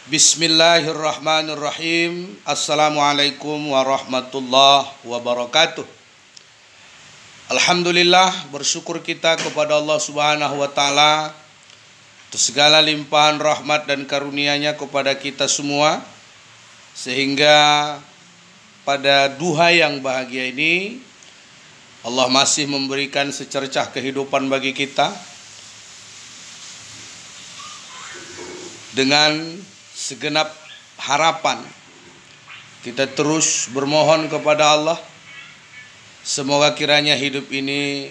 Bismillahirrahmanirrahim. Assalamualaikum warahmatullahi wabarakatuh. Alhamdulillah, bersyukur kita kepada Allah Subhanahu wa taala atas segala limpahan rahmat dan karunia-Nya kepada kita semua, sehingga pada duha yang bahagia ini Allah masih memberikan secercah kehidupan bagi kita dengan segenap harapan. Kita terus bermohon kepada Allah, semoga kiranya hidup ini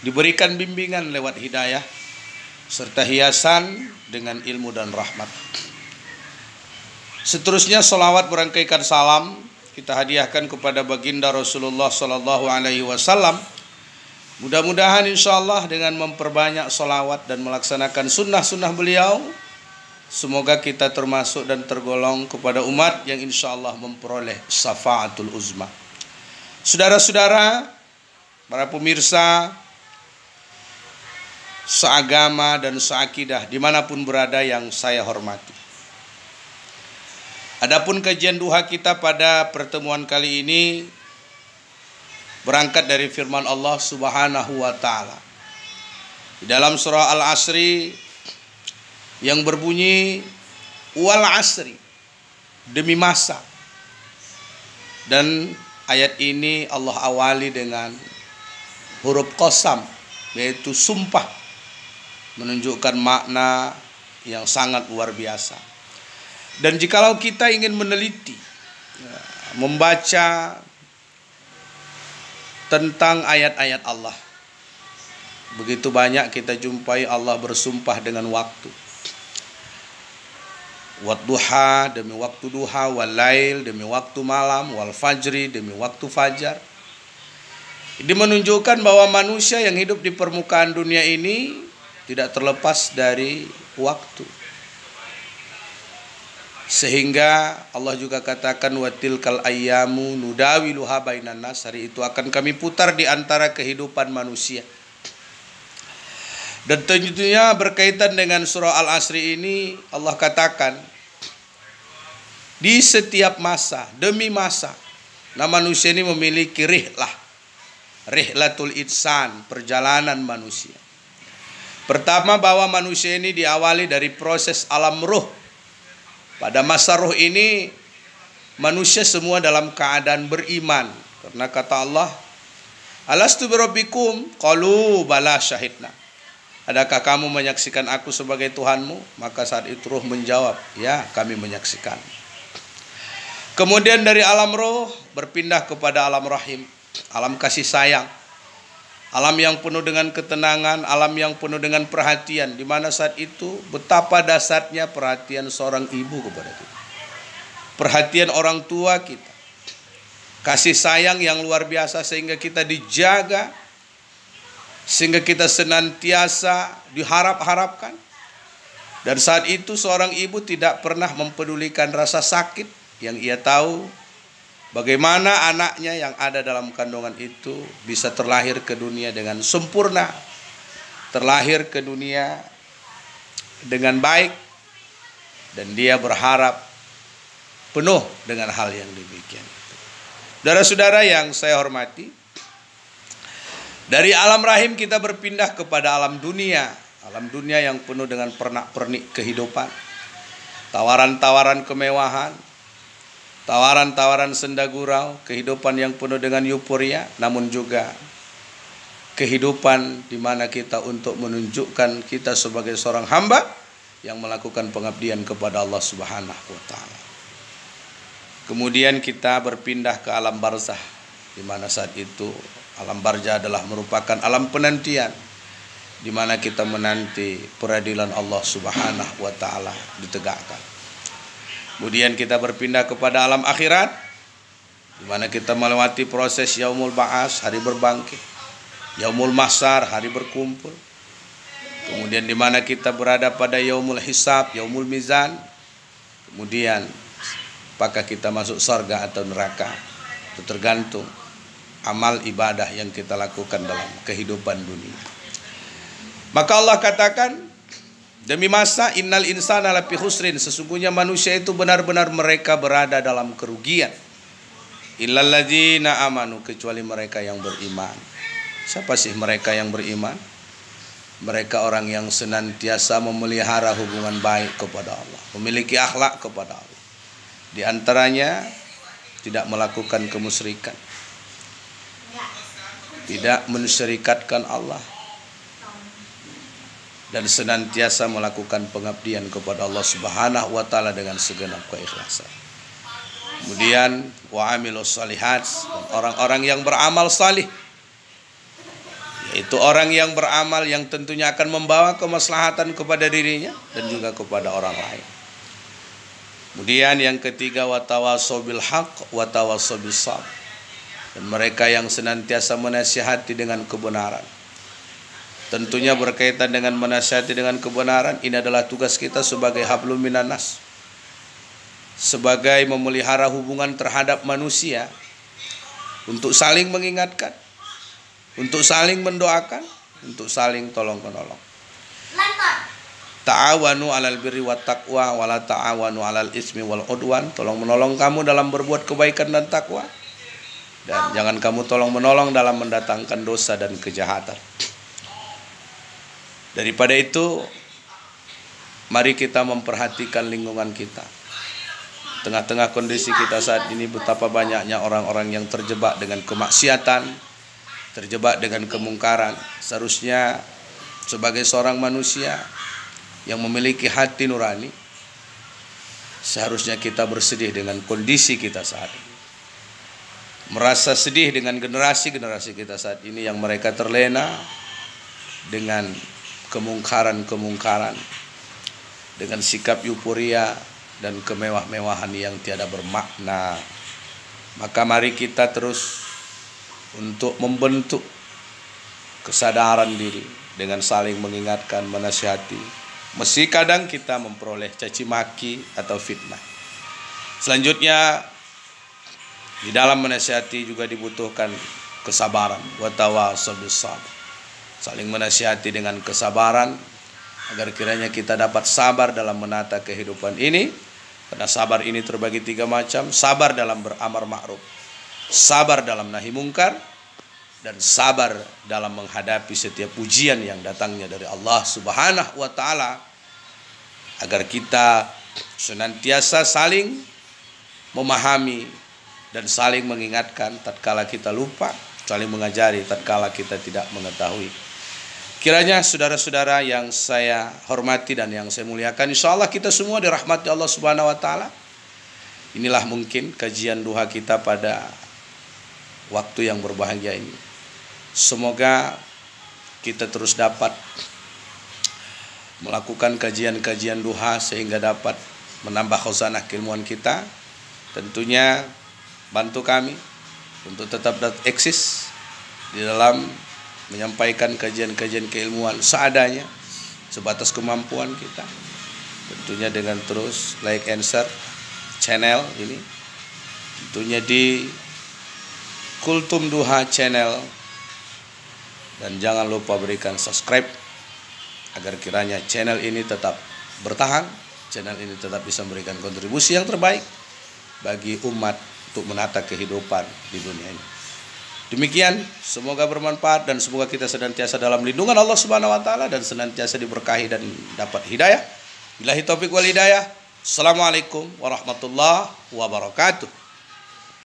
diberikan bimbingan lewat hidayah serta hiasan dengan ilmu dan rahmat. Seterusnya salawat berangkaikan salam kita hadiahkan kepada baginda Rasulullah sallallahu alaihi wasallam. Mudah-mudahan insyaallah dengan memperbanyak salawat dan melaksanakan sunnah-sunnah beliau, semoga kita termasuk dan tergolong kepada umat yang insyaallah memperoleh syafaatul uzma. Saudara-saudara, para pemirsa seagama dan seakidah dimanapun berada yang saya hormati. Adapun kajian duha kita pada pertemuan kali ini berangkat dari firman Allah Subhanahu wa taala di dalam surah Al-Asri yang berbunyi wal asri, demi masa. Dan ayat ini Allah awali dengan huruf qasam, yaitu sumpah, menunjukkan makna yang sangat luar biasa. Dan jikalau kita ingin meneliti, membaca tentang ayat-ayat Allah, begitu banyak kita jumpai Allah bersumpah dengan waktu. Wadduha, demi waktu duha, wal lail, demi waktu malam, wal fajri, demi waktu fajar. Ini menunjukkan bahwa manusia yang hidup di permukaan dunia ini tidak terlepas dari waktu. Sehingga Allah juga katakan watilkal ayyamu nudawiluha bainan nas, hari itu akan kami putar di antara kehidupan manusia. Dan tentunya berkaitan dengan surah Al-Asri ini, Allah katakan di setiap masa, demi masa. Nah, manusia ini memiliki rihlatul insan, perjalanan manusia. Pertama, bahwa manusia ini diawali dari proses alam ruh. Pada masa ruh ini manusia semua dalam keadaan beriman, karena kata Allah, alastu birabbikum qalu bala syahidna. Adakah kamu menyaksikan aku sebagai Tuhanmu? Maka saat itu ruh menjawab, ya, kami menyaksikan. Kemudian dari alam roh berpindah kepada alam rahim, alam kasih sayang, alam yang penuh dengan ketenangan, alam yang penuh dengan perhatian, di mana saat itu betapa dasarnya perhatian seorang ibu kepada kita, perhatian orang tua kita, kasih sayang yang luar biasa sehingga kita dijaga, sehingga kita senantiasa diharap-harapkan. Dan saat itu seorang ibu tidak pernah mempedulikan rasa sakit yang ia tahu bagaimana anaknya yang ada dalam kandungan itu bisa terlahir ke dunia dengan sempurna, terlahir ke dunia dengan baik, dan dia berharap penuh dengan hal yang demikian. Saudara-saudara yang saya hormati, dari alam rahim kita berpindah kepada alam dunia yang penuh dengan pernak-pernik kehidupan, tawaran-tawaran kemewahan, tawaran-tawaran senda gurau, kehidupan yang penuh dengan euforia, namun juga kehidupan di mana kita untuk menunjukkan kita sebagai seorang hamba yang melakukan pengabdian kepada Allah Subhanahu wa taala. Kemudian kita berpindah ke alam barzah, di mana saat itu alam barzah adalah merupakan alam penantian, di mana kita menanti peradilan Allah Subhanahu wa taala ditegakkan. Kemudian kita berpindah kepada alam akhirat, di mana kita melewati proses yaumul ba'as, hari berbangkit, yaumul mahsyar, hari berkumpul. Kemudian di mana kita berada pada yaumul hisab, yaumul mizan. Kemudian apakah kita masuk surga atau neraka, itu tergantung amal ibadah yang kita lakukan dalam kehidupan dunia. Maka Allah katakan Demi masa, innal insana lafi khusrin, sesungguhnya manusia itu benar-benar mereka berada dalam kerugian. Illal ladzina amanu, kecuali mereka yang beriman. Siapa sih mereka yang beriman? Mereka orang yang senantiasa memelihara hubungan baik kepada Allah, memiliki akhlak kepada Allah. Di antaranya tidak melakukan kemusyrikan, tidak mensyirikatkan Allah, dan senantiasa melakukan pengabdian kepada Allah Subhanahu wa taala dengan segenap keikhlasan. Kemudian wa amilus shalihat, orang-orang yang beramal salih, yaitu orang yang beramal yang tentunya akan membawa kemaslahatan kepada dirinya dan juga kepada orang lain. Kemudian yang ketiga, watawasau bil haq watawasau bis sabr, dan mereka yang senantiasa menasihati dengan kebenaran. Tentunya berkaitan dengan menasihati dengan kebenaran, ini adalah tugas kita sebagai hablum minan nas, sebagai memelihara hubungan terhadap manusia, untuk saling mengingatkan, untuk saling mendoakan, untuk saling tolong-menolong. Ta'awanu 'alal birri wat taqwa wa la ta'awanu 'alal ismi wal udwan. Tolong menolong kamu dalam berbuat kebaikan dan takwa, dan jangan kamu tolong menolong dalam mendatangkan dosa dan kejahatan. Daripada itu, mari kita memperhatikan lingkungan kita. Tengah-tengah kondisi kita saat ini, betapa banyaknya orang-orang yang terjebak dengan kemaksiatan, terjebak dengan kemungkaran. Seharusnya sebagai seorang manusia yang memiliki hati nurani, seharusnya kita bersedih dengan kondisi kita saat ini, merasa sedih dengan generasi-generasi kita saat ini yang mereka terlena dengan kemungkaran-kemungkaran, dengan sikap euforia dan kemewah-mewahan yang tiada bermakna. Maka mari kita terus untuk membentuk kesadaran diri dengan saling mengingatkan, menasihati, meski kadang kita memperoleh caci maki atau fitnah. Selanjutnya, di dalam menasihati juga dibutuhkan kesabaran. Watawasau bis sabr, saling menasihati dengan kesabaran, agar kiranya kita dapat sabar dalam menata kehidupan ini. Karena sabar ini terbagi 3 macam: sabar dalam beramar ma'ruf, sabar dalam nahi mungkar, dan sabar dalam menghadapi setiap ujian yang datangnya dari Allah Subhanahu wa taala, agar kita senantiasa saling memahami dan saling mengingatkan tatkala kita lupa, saling mengajari tatkala kita tidak mengetahui. Kiranya saudara-saudara yang saya hormati dan yang saya muliakan, insyaallah kita semua dirahmati Allah Subhanahu wa taala. Inilah mungkin kajian duha kita pada waktu yang berbahagia ini. Semoga kita terus dapat melakukan kajian-kajian duha sehingga dapat menambah khazanah keilmuan kita. Tentunya bantu kami untuk tetap eksis di dalam menyampaikan kajian-kajian keilmuan seadanya, sebatas kemampuan kita. Tentunya dengan terus like and share channel ini, tentunya di Kultum Duha channel, dan jangan lupa berikan subscribe agar kiranya channel ini tetap bertahan, channel ini tetap bisa memberikan kontribusi yang terbaik bagi umat untuk menata kehidupan di dunia ini. Demikian, semoga bermanfaat dan semoga kita senantiasa dalam lindungan Allah Subhanahu wa taala dan senantiasa diberkahi dan dapat hidayah. Billahi taufik wal hidayah. Assalamualaikum warahmatullahi wabarakatuh.